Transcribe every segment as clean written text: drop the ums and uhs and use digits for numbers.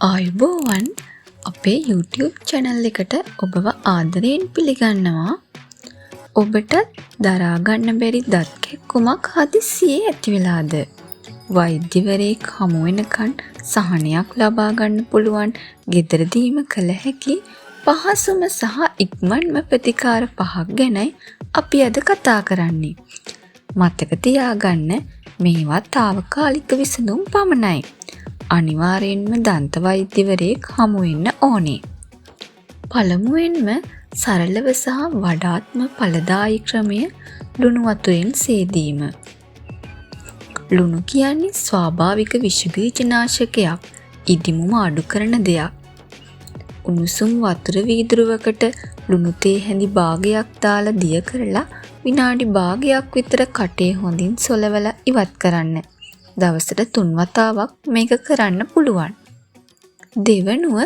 ආයුබෝවන් අපේ YouTube channel එකට ඔබව ආදරයෙන් පිළිගන්නවා. ඔබට දරා ගන්න බැරි දත් කැක්කුමක් හදිස්සියේ ඇති වෙලාද? වෛද්‍යවරයෙක් හමු වෙනකන් සහනයක් ලබා ගන්න පුළුවන් ගෙදරදීම කළ හැකි පහසුම සහ ඉක්මන්ම ප්‍රතිකාර 5ක් ගැනයි අපි අද කතා කරන්නේ. මතක තියාගන්න මේවා తాවකාලික විසඳුම් පමණයි. අනිවාර්යෙන්ම දන්ත වෛද්‍යවරයෙක් හමු වෙන්න ඕනේ. පළමුවෙන්ම සරලව සහ වඩාත්ම ඵලදායී ක්‍රමය ලුණු වතුරෙන් සේදීම. ලුණු කියන්නේ ස්වාභාවික විෂබීජනාශකයක්, ඉදිමුම අඩු කරන දෙයක්. උණුසුම් වතුර වීදුරුවකට ලුණු තේ හැඳි භාගයක් දාලා දිය කරලා විනාඩි භාගයක් විතර කටේ හොඳින් සොලවලා ඉවත් කරන්න. දවසට 3 වතාවක් මේක කරන්න පුළුවන්. දෙවනුව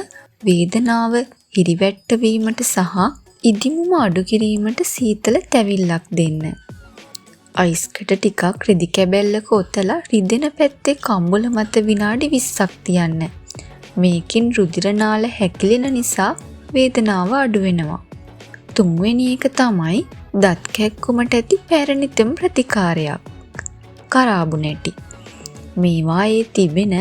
වේදනාව හිරිවැට්ට වීමට සහ ඉදිමුම අඩු කිරීමට සීතල තැවිල්ලක් දෙන්න. අයිස් කැට ටිකක් රෙදි කැබැල්ලක ඔතලා රිදෙන පැත්තේ කම්බුල මත විනාඩි 20ක් තියන්න. මේකෙන් රුධිර නාල හැකිලෙන නිසා වේදනාව අඩු වෙනවා. තුන්වෙනි එක තමයි දත් කැක්කුමට ඇති පැරණිතම ප්‍රතිකාරයක්. කරාබුනැටි. මේවායේ තිබෙන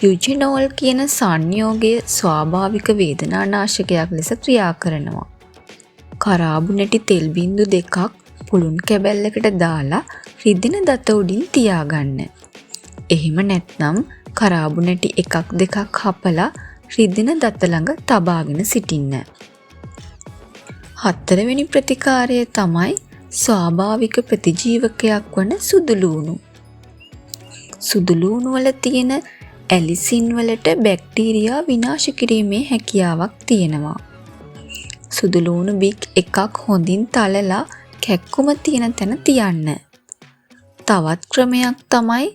යුජිනෝල් කියන සංයෝගය ස්වාභාවික වේදනානාශකයක් ලෙස ක්‍රියා කරනවා. කරාබුනැටි තෙල් බිංදු 2ක් පුළුන් කැබැල්ලකට දාලා රිදෙන දත උඩින් තියාගන්න. එහෙම නැත්නම් කරාබුනැටි 1-2ක් හපලා රිදෙන දත ළඟ තබාගෙන සිටින්න. හතරවෙනි ප්‍රතිකාරය තමයි ස්වාභාවික ප්‍රතිජීවකයක් වන සුදුලූණු. සුදුලූණු වල තියෙන ඇලිසින් වලට බැක්ටීරියා විනාශ කිරීමේ හැකියාවක් තියෙනවා. සුදුලූණු බික් එකක් හොඳින් තලලා කැක්කුම තියෙන තැන තියන්න. තවත් ක්‍රමයක් තමයි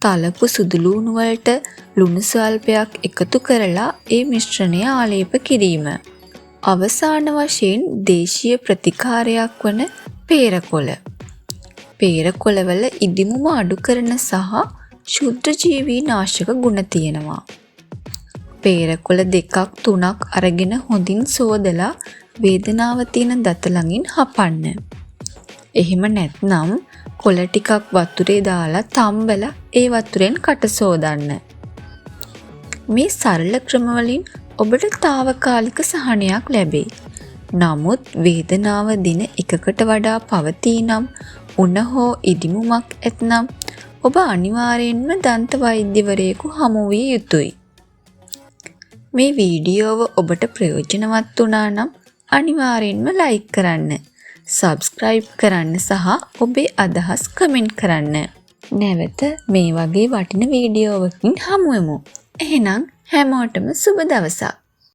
තලපු සුදුලූණු වලට ලුණු ස්වල්පයක් එකතු කරලා ඒ මිශ්‍රණය ආලේප කිරීම. අවසාන වශයෙන් දේශීය ප්‍රතිකාරයක් වන පේරකොළ. පේරකොළ වල ඉදිමුම අඩු කරන සහ ශුද්ධ ජීවී නාශක ගුණ තියෙනවා. පේරකොළ 2-3ක් අරගෙන හොඳින් සෝදලා වේදනාව තියෙන දත ළඟින් හපන්න. එහෙම නැත්නම් කොළ ටිකක් වතුරේ දාලා තම්බලා ඒ වතුරෙන් කට සෝදන්න. මේ සරල ක්‍රම වලින් ඔබට తాවකාලික සහනයක් ලැබේ. නමුත් වේදනාව දින 1කට වඩා පවතී නම් උණ හෝ ඉදිමුමක් ඇතනම් ඔබ අනිවාර්යෙන්ම දන්ත වෛද්‍යවරයෙකු හමු විය යුතුයි. මේ වීඩියෝව ඔබට ප්‍රයෝජනවත් වුණා නම් අනිවාර්යෙන්ම ලයික් කරන්න, සබ්ස්ක්‍රයිබ් කරන්න සහ ඔබේ අදහස් කමෙන්ට් කරන්න. නැවත මේ වගේ වටින වීඩියෝවකින් හමු වෙමු. එහෙනම් හැමෝටම සුබ දවසක්.